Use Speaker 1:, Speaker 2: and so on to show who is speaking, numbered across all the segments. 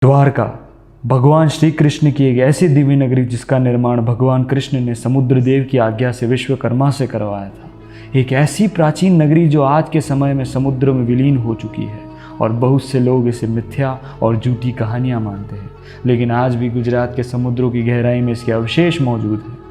Speaker 1: द्वारका भगवान श्री कृष्ण की एक ऐसी दिव्य नगरी जिसका निर्माण भगवान कृष्ण ने समुद्र देव की आज्ञा से विश्वकर्मा से करवाया था। एक ऐसी प्राचीन नगरी जो आज के समय में समुद्र में विलीन हो चुकी है और बहुत से लोग इसे मिथ्या और झूठी कहानियां मानते हैं, लेकिन आज भी गुजरात के समुद्रों की गहराई में इसके अवशेष मौजूद हैं।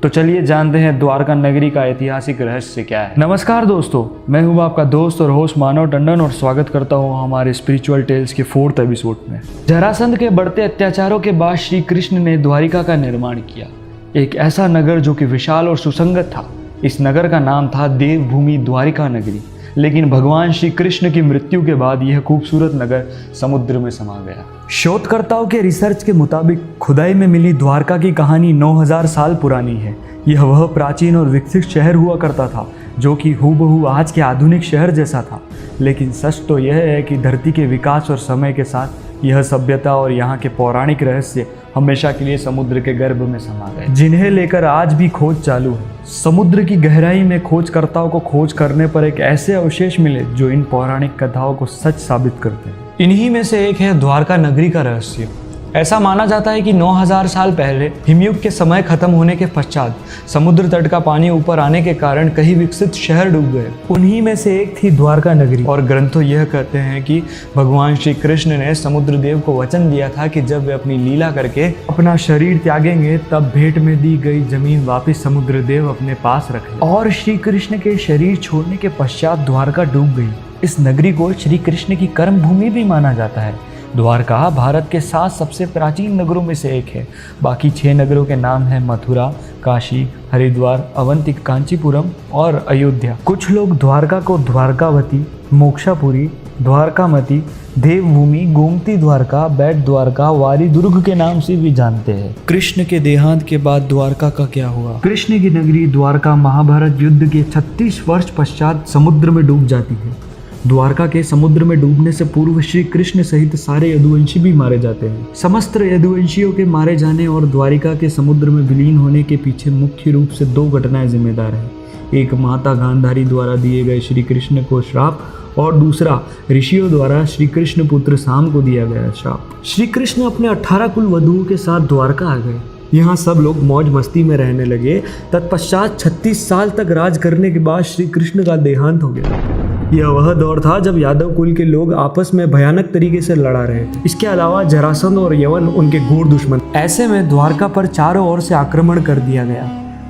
Speaker 1: तो चलिए जानते हैं द्वारका नगरी का ऐतिहासिक रहस्य क्या है। नमस्कार दोस्तों, मैं हूँ आपका दोस्त और होस्ट मानव टंडन और स्वागत करता हूँ हमारे स्पिरिचुअल टेल्स के 4th एपिसोड में। जरासंध के बढ़ते अत्याचारों के बाद श्री कृष्ण ने द्वारिका का निर्माण किया, एक ऐसा नगर जो कि विशाल और सुसंगत था। इस नगर का नाम था देवभूमि द्वारिका नगरी, लेकिन भगवान श्री कृष्ण की मृत्यु के बाद यह खूबसूरत नगर समुद्र में समा गया। शोधकर्ताओं के रिसर्च के मुताबिक खुदाई में मिली द्वारका की कहानी 9000 साल पुरानी है। यह वह प्राचीन और विकसित शहर हुआ करता था जो कि हूबहू आज के आधुनिक शहर जैसा था। लेकिन सच तो यह है कि धरती के विकास और समय के साथ यह सभ्यता और यहाँ के पौराणिक रहस्य हमेशा के लिए समुद्र के गर्भ में समा गए, जिन्हें लेकर आज भी खोज चालू है। समुद्र की गहराई में खोजकर्ताओं को खोज करने पर एक ऐसे अवशेष मिले जो इन पौराणिक कथाओं को सच साबित करते हैं। इन्हीं में से एक है द्वारका नगरी का रहस्य। ऐसा माना जाता है कि 9000 साल पहले हिमयुग के समय खत्म होने के पश्चात समुद्र तट का पानी ऊपर आने के कारण कई विकसित शहर डूब गए। उन्हीं में से एक थी द्वारका नगरी। और ग्रंथों यह कहते हैं कि भगवान श्री कृष्ण ने समुद्र देव को वचन दिया था कि जब वे अपनी लीला करके अपना शरीर त्यागेंगे तब भेंट में दी गई जमीन वापिस समुद्र देव अपने पास रखे। और श्री कृष्ण के शरीर छोड़ने के पश्चात द्वारका डूब गई। इस नगरी को श्री कृष्ण की कर्म भूमि भी माना जाता है। द्वारका भारत के 7 सबसे प्राचीन नगरों में से एक है। बाकी 6 नगरों के नाम हैं मथुरा, काशी, हरिद्वार, अवंती, कांचीपुरम और अयोध्या। कुछ लोग द्वारका को द्वारकावती, मोक्षापुरी, द्वारकामती, देवभूमि, गोमती द्वारका, बेट द्वारका, वारी दुर्ग के नाम से भी जानते हैं। कृष्ण के देहांत के बाद द्वारका का क्या हुआ? कृष्ण की नगरी द्वारका महाभारत युद्ध के 36 वर्ष पश्चात समुद्र में डूब जाती है। द्वारका के समुद्र में डूबने से पूर्व श्री कृष्ण सहित सारे यदुवंशी भी मारे जाते हैं। समस्त यदुवंशियों के मारे जाने और द्वारिका के समुद्र में विलीन होने के पीछे मुख्य रूप से 2 घटनाएं जिम्मेदार हैं। एक माता गांधारी द्वारा दिए गए श्री कृष्ण को श्राप और दूसरा ऋषियों द्वारा श्री कृष्ण पुत्र साम को दिया गया श्राप। श्री कृष्ण अपने 18 कुल वधुओं के साथ द्वारका आ गए। यहाँ सब लोग मौज मस्ती में रहने लगे। तत्पश्चात 36 साल तक राज करने के बाद श्री कृष्ण का देहांत हो गया। यह वह दौर था जब यादव कुल के लोग आपस में भयानक तरीके से लड़ा रहे। इसके अलावा जरासंध और यवन उनके घोर दुश्मन। ऐसे में द्वारका पर चारों ओर से आक्रमण कर दिया गया।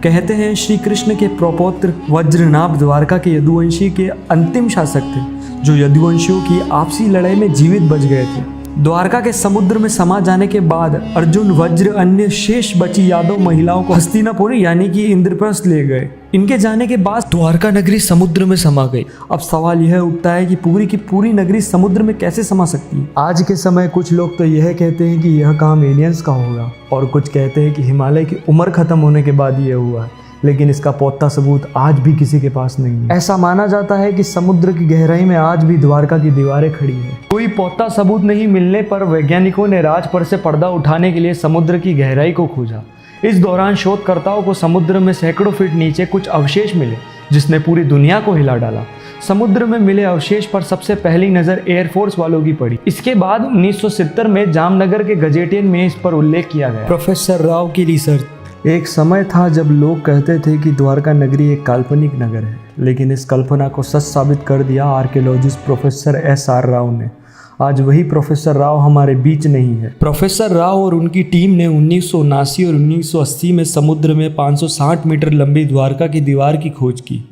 Speaker 1: कहते हैं श्री कृष्ण के प्रपौत्र वज्रनाभ द्वारका के यदुवंशी के अंतिम शासक थे जो यदुवंशियों की आपसी लड़ाई में जीवित बच गए थे। द्वारका के समुद्र में समा जाने के बाद अर्जुन, वज्र, अन्य शेष बची यादव महिलाओं को हस्तिनापुर यानी कि इंद्रप्रस्थ ले गए। इनके जाने के बाद द्वारका नगरी समुद्र में समा गई। अब सवाल यह उठता है कि पूरी की पूरी नगरी समुद्र में कैसे समा सकती है? आज के समय कुछ लोग तो यह कहते हैं कि यह काम एलियंस का होगा और कुछ कहते हैं कि हिमालय की उम्र खत्म होने के बाद यह हुआ है, लेकिन इसका पुख्ता सबूत आज भी किसी के पास नहीं है। ऐसा माना जाता है कि समुद्र की गहराई में आज भी द्वारका की दीवारें खड़ी हैं। कोई पुख्ता सबूत नहीं मिलने पर वैज्ञानिकों ने राज पर से पर्दा उठाने के लिए समुद्र की गहराई को खोजा। इस दौरान शोधकर्ताओं को समुद्र में सैकड़ों फीट नीचे कुछ अवशेष मिले जिसने पूरी दुनिया को हिला डाला। समुद्र में मिले अवशेष पर सबसे पहली नज़र एयरफोर्स वालों की पड़ी। इसके बाद 1970 में जामनगर के गजेटियन में इस पर उल्लेख किया गया। प्रोफेसर राव की रिसर्च। एक समय था जब लोग कहते थे कि द्वारका नगरी एक काल्पनिक नगर है, लेकिन इस कल्पना को सच साबित कर दिया आर्कियोलॉजिस्ट प्रोफेसर SR राव ने। आज वही प्रोफेसर राव हमारे बीच नहीं है। प्रोफेसर राव और उनकी टीम ने 1979 और 1980 में समुद्र में 560 मीटर लंबी द्वारका की दीवार की खोज की।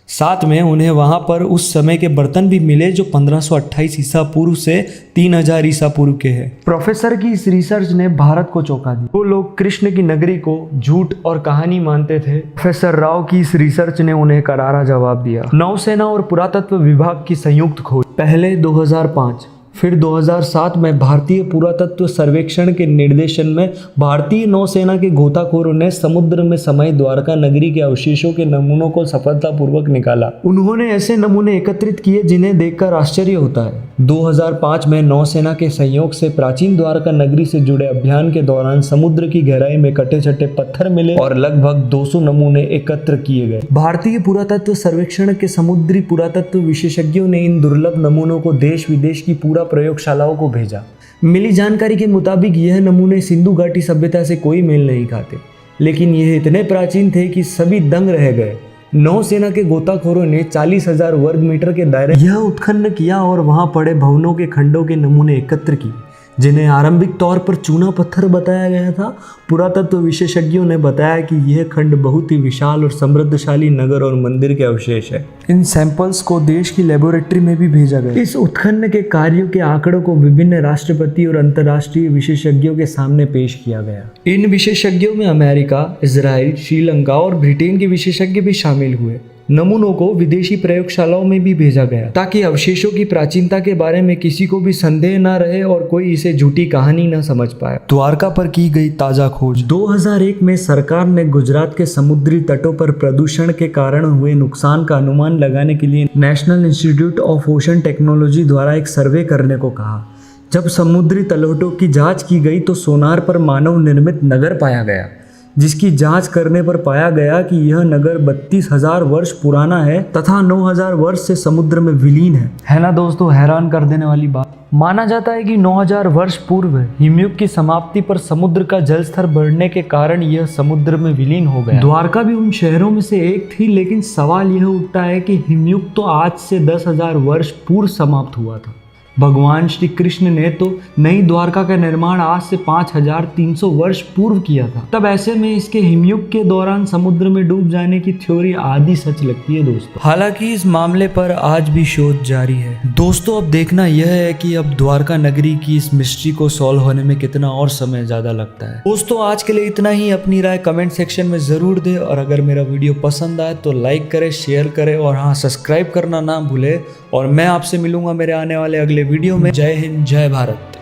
Speaker 1: साथ में उन्हें वहां पर उस समय के बर्तन भी मिले जो 1528 ईसा पूर्व से 3000 ईसा पूर्व के हैं। प्रोफेसर की इस रिसर्च ने भारत को चौंका दिया। वो लोग कृष्ण की नगरी को झूठ और कहानी मानते थे। प्रोफेसर राव की इस रिसर्च ने उन्हें करारा जवाब दिया। नौसेना और पुरातत्व विभाग की संयुक्त खोज, पहले 2005 फिर 2007 में भारतीय पुरातत्व सर्वेक्षण के निर्देशन में भारतीय नौसेना के गोताखोरों ने समुद्र में समाई द्वारका नगरी के अवशेषों के नमूनों को सफलतापूर्वक निकाला। उन्होंने ऐसे नमूने एकत्रित किए जिन्हें देखकर आश्चर्य होता है। 2005 में नौसेना के सहयोग से प्राचीन द्वारका नगरी से जुड़े अभियान के दौरान समुद्र की गहराई में कटे छटे पत्थर मिले और लगभग 200 नमूने एकत्र किए गए। भारतीय पुरातत्व सर्वेक्षण के समुद्री पुरातत्व विशेषज्ञों ने इन दुर्लभ नमूनों को देश विदेश की प्रयोगशालाओं को भेजा।
Speaker 2: मिली जानकारी के मुताबिक यह नमूने सिंधु घाटी सभ्यता से कोई मेल नहीं खाते, लेकिन यह इतने प्राचीन थे कि सभी दंग रह गए। नौसेना के गोताखोरों ने 40,000 वर्ग मीटर के दायरे यह उत्खनन किया और वहां पड़े भवनों के खंडों के नमूने एकत्र किए, जिन्हें आरंभिक तौर पर चूना पत्थर बताया गया था। पुरातत्व विशेषज्ञों ने बताया कि यह खंड बहुत ही विशाल और समृद्धशाली नगर और मंदिर के अवशेष है। इन सैंपल्स को देश की लेबोरेटरी में भी भेजा गया। इस उत्खनन के कार्यों के आंकड़ों को विभिन्न राष्ट्रपति और अंतर्राष्ट्रीय विशेषज्ञों के सामने पेश किया गया। इन विशेषज्ञों में अमेरिका, इजराइल, श्रीलंका और ब्रिटेन के विशेषज्ञ भी शामिल हुए। नमूनों को विदेशी प्रयोगशालाओं में भी भेजा गया ताकि अवशेषों की प्राचीनता के बारे में किसी को भी संदेह न रहे और कोई इसे झूठी कहानी न समझ पाए। द्वारका पर की गई ताजा खोज। 2001 में सरकार ने गुजरात के समुद्री तटों पर प्रदूषण के कारण हुए नुकसान का अनुमान लगाने के लिए national institute of ocean technology द्वारा एक सर्वे करने को कहा। जब समुद्री तलहटों की जांच की गई तो सोनार पर मानव निर्मित नगर पाया गया, जिसकी जांच करने पर पाया गया कि यह नगर 32,000 वर्ष पुराना है तथा 9,000 वर्ष से समुद्र में विलीन है ना दोस्तों, हैरान कर देने वाली बात। माना जाता है कि 9,000 वर्ष पूर्व हिमयुग की समाप्ति पर समुद्र का जलस्तर बढ़ने के कारण यह समुद्र में विलीन हो गया। द्वारका भी उन शहरों में से एक थी, लेकिन सवाल यह उठता है कि हिमयुग तो आज से 10,000 वर्ष पूर्व समाप्त हुआ था। भगवान श्री कृष्ण ने तो नई द्वारका का निर्माण आज से 5,300 वर्ष पूर्व किया था। तब ऐसे में इसके हिमयुग के दौरान समुद्र में डूब जाने की थ्योरी आधी सच लगती है दोस्तों। हालांकि इस मामले पर आज भी शोध जारी है दोस्तों। अब देखना यह है कि अब द्वारका नगरी की इस मिस्ट्री को सॉल्व होने में कितना और समय ज्यादा लगता है। दोस्तों आज के लिए इतना ही। अपनी राय कमेंट सेक्शन में जरूर दे और अगर मेरा वीडियो पसंद आए तो लाइक करें, शेयर करें और हाँ, सब्सक्राइब करना ना भूले। और मैं आपसे मिलूंगा मेरे आने वाले अगले वीडियो में। जय हिंद, जय भारत।